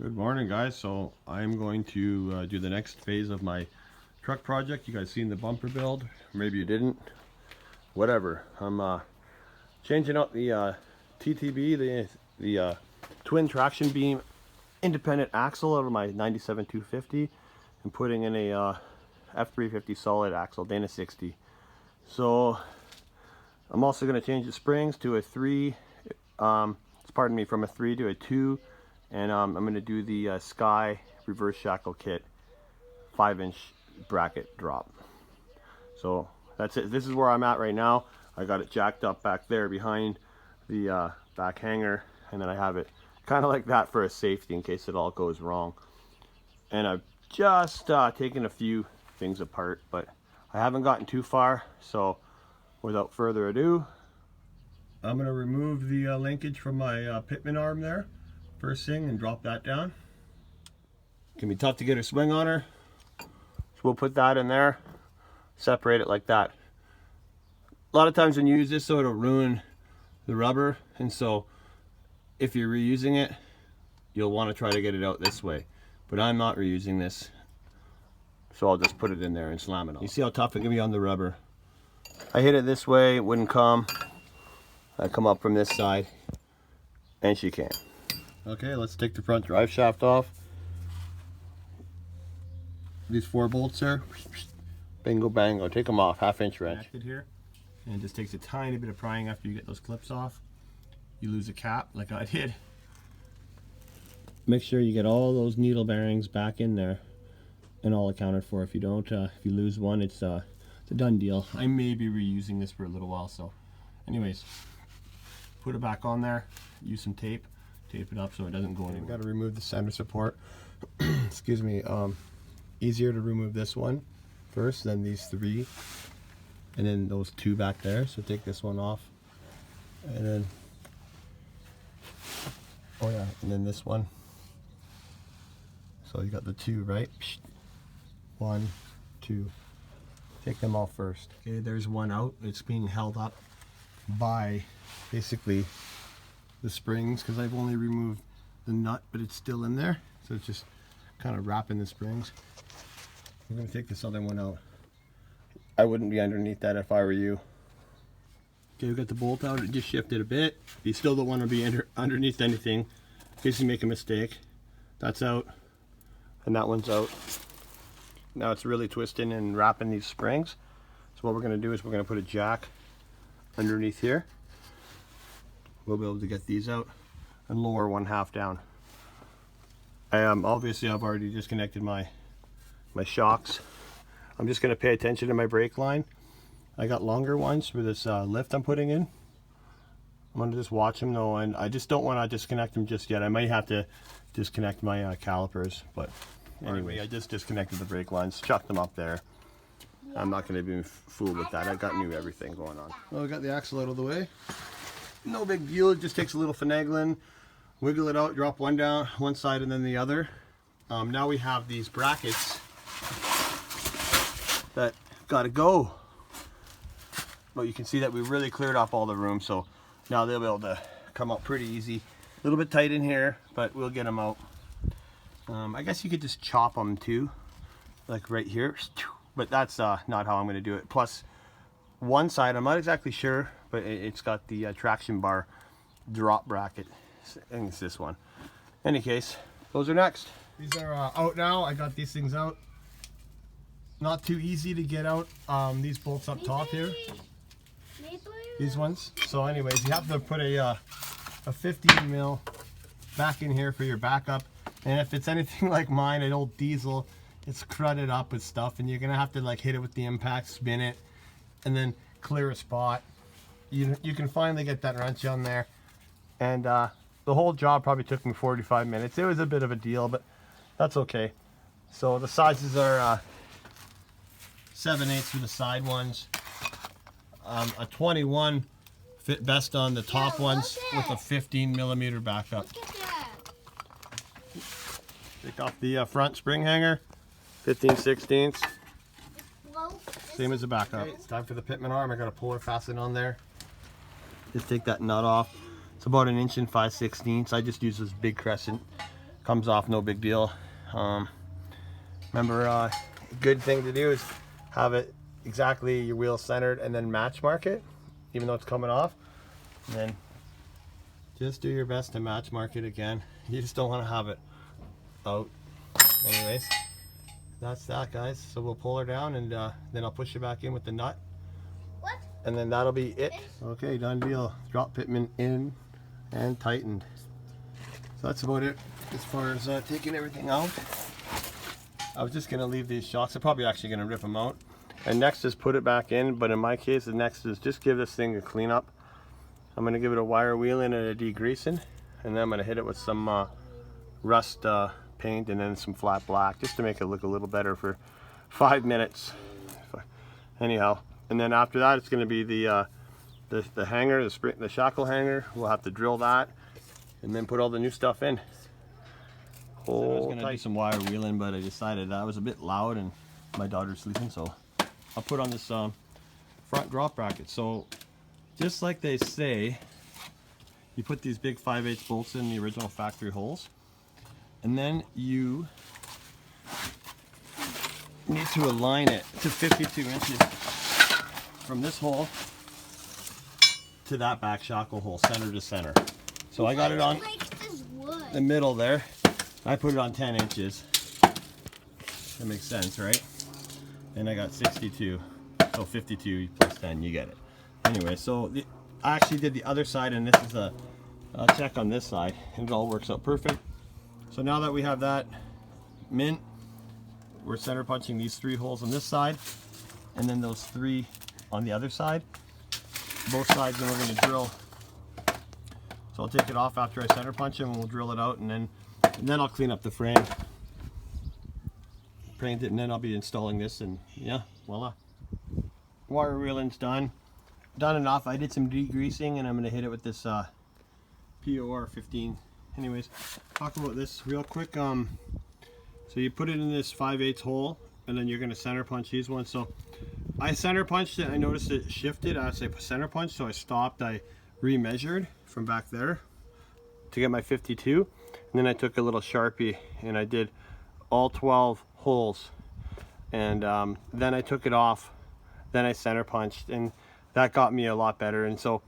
Good morning, guys. So I'm going to do the next phase of my truck project. You guys seen the bumper build? Maybe you didn't. Whatever. I'm changing out the TTB, the twin traction beam independent axle out of my 97 250 and putting in a F250 solid axle, Dana 60. So I'm also going to change the springs to a 3, pardon me, from a 3 to a 2. And I'm going to do the Sky Reverse Shackle Kit 5-inch bracket drop. So that's it. This is where I'm at right now. I got it jacked up back there behind the back hanger, and then I have it kind of like that for a safety in case it all goes wrong. And I've just taken a few things apart, but I haven't gotten too far. So without further ado, I'm going to remove the linkage from my pitman arm there first thing and drop that down. It can be tough to get a swing on her, so we'll put that in there, separate it like that. A lot of times when you use this, so it'll ruin the rubber, and so if you're reusing it, you'll want to try to get it out this way. But I'm not reusing this, so I'll just put it in there and slam it on. You see how tough it can be on the rubber. I hit it this way, it wouldn't come. I come up from this side, and she can. Okay, let's take the front drive shaft off. These 4 bolts there, bingo bango, take them off, 1/2-inch wrench. Here, and it just takes a tiny bit of prying after you get those clips off. You lose a cap like I did. Make sure you get all those needle bearings back in there and all accounted for. If you don't, if you lose one, it's a done deal. I may be reusing this for a little while, so anyways, put it back on there, use some tape it up so it doesn't go anywhere. We've got to remove the center support. Excuse me. Easier to remove this one first than these 3, and then those 2 back there. So take this one off, and then and then this one. So you got the 2, right? 1, 2. Take them off first. Okay, there's one out. It's being held up by basically the springs, because I've only removed the nut, but it's still in there, so it's just kind of wrapping the springs. I'm going to take this other one out. I wouldn't be underneath that if I were you. Okay, we got the bolt out. It just shifted a bit. You still don't want to be underneath anything in case you make a mistake. That's out, and that one's out. Now it's really twisting and wrapping these springs. So what we're going to do is we're going to put a jack underneath here. We'll be able to get these out and lower 1/2 down. Obviously I've already disconnected my shocks. I'm just going to pay attention to my brake line. I got longer ones for this lift I'm putting in. I'm going to just watch them though, and I just don't want to disconnect them just yet. I might have to disconnect my calipers, but anyway, I just disconnected the brake lines, chucked them up there. I'm not going to be fooled with that. I got new everything going on. Well, we got the axle out of the way. No big deal, it just takes a little finagling. Wiggle it out, drop one down, one side and then the other. Now we have these brackets that gotta go. But you can see that we really cleared off all the room, so now they'll be able to come out pretty easy. A little bit tight in here, but we'll get them out. I guess you could just chop them too, like right here. But that's not how I'm gonna do it. Plus, one side, I'm not exactly sure, but it's got the traction bar drop bracket. I think it's this one. Any case, those are next. These are out now. I got these things out. Not too easy to get out. These bolts up top here. These ones. So anyways, you have to put a 15 mil back in here for your backup. And if it's anything like mine, an old diesel, it's crudded up with stuff, and you're gonna have to like hit it with the impact, spin it, and then clear a spot. You can finally get that wrench on there, and the whole job probably took me 45 minutes. It was a bit of a deal, but that's okay. So the sizes are 7/8 for the side ones. A 21 fit best on the top ones with a 15mm backup. Take off the front spring hanger, 15/16. Same as the backup. Okay, it's time for the pitman arm. I got a puller fasten on there. Just take that nut off. It's about 1 5/16 inches. I just use this big crescent Comes off, no big deal. Remember, a good thing to do is have it exactly your wheel centered and then match mark it, even though it's coming off. And then just do your best to match mark it again. You just don't want to have it out. Anyways, that's that, guys. So we'll pull her down, and then I'll push it back in with the nut. What? And then that'll be it. Okay, done deal. Drop pitman in and tightened. So that's about it as far as taking everything out. I was just gonna leave these shocks. I'm probably actually gonna rip them out. And next is put it back in, but in my case, the next is just give this thing a clean up. I'm gonna give it a wire wheeling and a degreasing, and then I'm gonna hit it with some rust paint and then some flat black, just to make it look a little better for 5 minutes. Anyhow, and then after that, it's gonna be the hanger, the shackle hanger. We'll have to drill that, and then put all the new stuff in. I was gonna do some wire wheeling, but I decided that was a bit loud and my daughter's sleeping, so I'll put on this front drop bracket. So just like they say, you put these big 5/8 bolts in the original factory holes, and then you need to align it to 52 inches from this hole to that back shackle hole, center to center. So I got it on the middle there. I put it on 10 inches. That makes sense, right? And I got 62. So 52 plus 10, you get it. Anyway, so I actually did the other side, and this is a check on this side, and it all works out perfect. So now that we have that mint, we're center punching these 3 holes on this side, and then those 3 on the other side. Both sides, and we're going to drill. So I'll take it off after I center punch them, and we'll drill it out, and then I'll clean up the frame, paint it, and then I'll be installing this, and yeah, voila. Wire wheeling's done enough. I did some degreasing, and I'm going to hit it with this POR 15. Anyways, talk about this real quick. So you put it in this 5/8 hole, and then you're going to center punch these ones. So I center punched it. I noticed it shifted as I center punched, so I stopped. I remeasured from back there to get my 52, and then I took a little Sharpie and I did all 12 holes, and then I took it off, then I center punched, and that got me a lot better. And so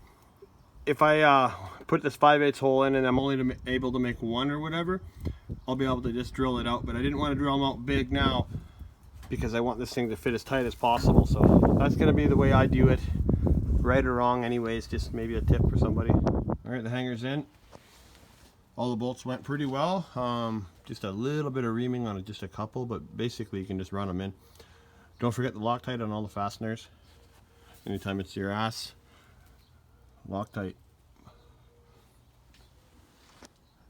if I put this 5/8 hole in and I'm only able to make 1 or whatever, I'll be able to just drill it out. But I didn't want to drill them out big now because I want this thing to fit as tight as possible. So that's going to be the way I do it, right or wrong anyways, just maybe a tip for somebody. All right, the hanger's in. All the bolts went pretty well. Just a little bit of reaming on just a couple, but basically you can just run them in. Don't forget the Loctite on all the fasteners. Anytime it's your ass, Loctite.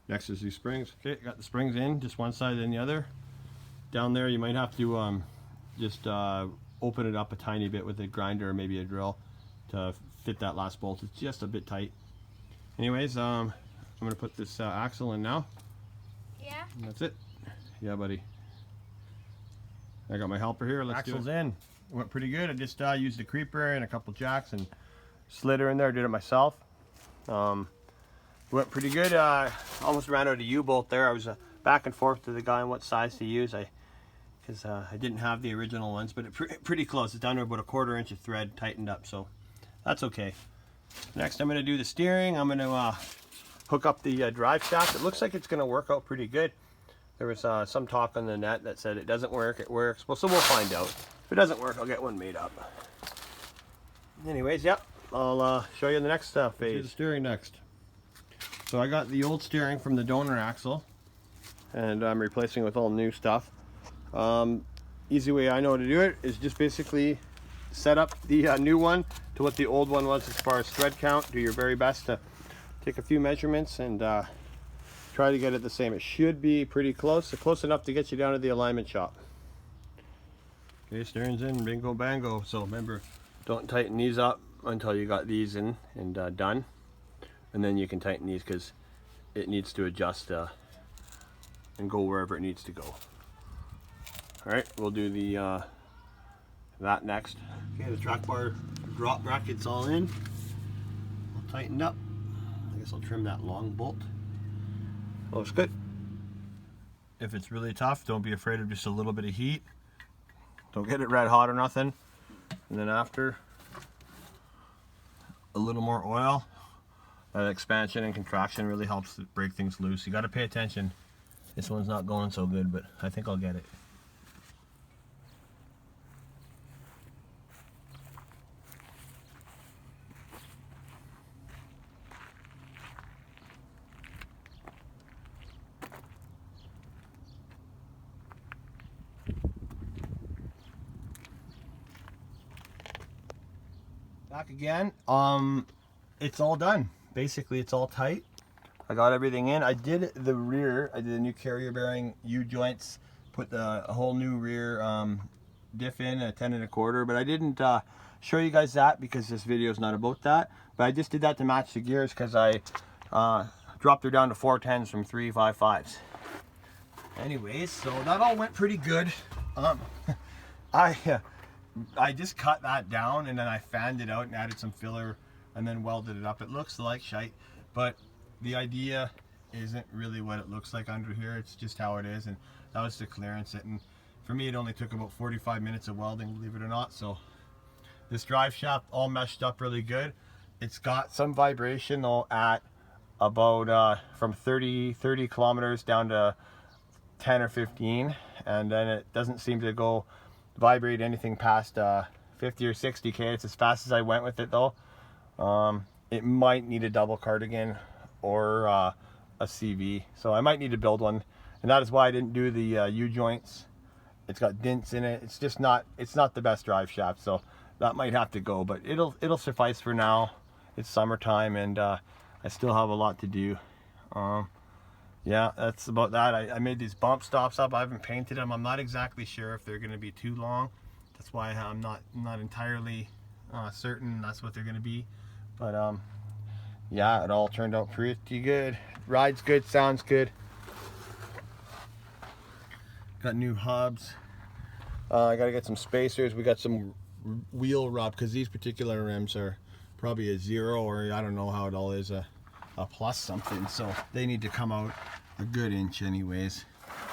Next is these springs. Okay, got the springs in, just one side and the other. Down there you might have to just open it up a tiny bit with a grinder or maybe a drill to fit that last bolt. It's just a bit tight. Anyways, I'm gonna put this axle in now. Yeah. And that's it. Yeah, buddy. I got my helper here. Let's Axle's in. It went pretty good. I just used a creeper and a couple jacks and slid her in there. Did it myself. It went pretty good. Almost ran out of U-bolt there. I was back and forth to the guy on what size to use. Because I didn't have the original ones, but pretty close. It's down to about a 1/4 inch of thread tightened up, so that's okay. Next, I'm going to do the steering. I'm going to hook up the drive shaft. It looks like it's going to work out pretty good. There was some talk on the net that said it doesn't work, it works. Well, so we'll find out. If it doesn't work, I'll get one made up. Anyways, yeah, I'll show you the next phase. Do the steering next. So I got the old steering from the donor axle, and I'm replacing it with all new stuff. Easy way I know to do it is just basically set up the new one to what the old one was as far as thread count. Do your very best to take a few measurements and try to get it the same. It should be pretty close, close enough to get you down to the alignment shop. Okay, steering's in, bingo bango. So remember, don't tighten these up until you got these in and done, and then you can tighten these because it needs to adjust and go wherever it needs to go. All right, we'll do the that next. Okay, the track bar drop bracket's all in, all tightened up. I guess I'll trim that long bolt. Looks good. if it's really tough, don't be afraid of just a little bit of heat. Don't get it red hot or nothing. And then after, a little more oil. That expansion and contraction really helps break things loose. You got to pay attention. This one's not going so good, but I think I'll get it. Back again. It's all done. Basically, it's all tight. I got everything in. I did the rear. I did a new carrier bearing U-joints. Put a whole new rear diff in, a 10 1/4. But I didn't show you guys that because this video is not about that. But I just did that to match the gears because I dropped her down to 410s from 355s. Anyways, so that all went pretty good. I just cut that down and then I fanned it out and added some filler and then welded it up. It looks like shite, but the idea isn't really what it looks like under here. It's just how it is, and that was to clearance it. And for me, it only took about 45 minutes of welding, believe it or not. So this drive shaft all meshed up really good. It's got some vibration though at about from 30 kilometers down to 10 or 15, and then it doesn't seem to go vibrate anything past 50 or 60k. It's as fast as I went with it though. It might need a double cardigan or a CV, so I might need to build one, and that is why I didn't do the U-joints. It's got dents in it. It's just not, it's not the best drive shaft, so that might have to go, but it'll suffice for now. It's summertime and I still have a lot to do. Yeah, that's about that. I made these bump stops up. I haven't painted them. I'm not exactly sure if they're going to be too long. That's why I'm not entirely certain that's what they're going to be. But yeah, it all turned out pretty good. Rides good, sounds good. Got new hubs. I got to get some spacers. We got some wheel rub because these particular rims are probably a 0, or I don't know how it all is, a plus something, so they need to come out a good inch anyways.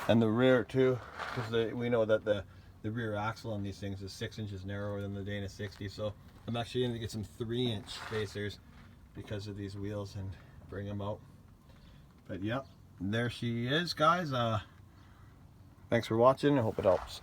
And the rear too, because we know that the rear axle on these things is 6 inches narrower than the Dana 60, so I'm actually going to get some 3-inch spacers because of these wheels and bring them out. But yep, there she is, guys. Thanks for watching. I hope it helps.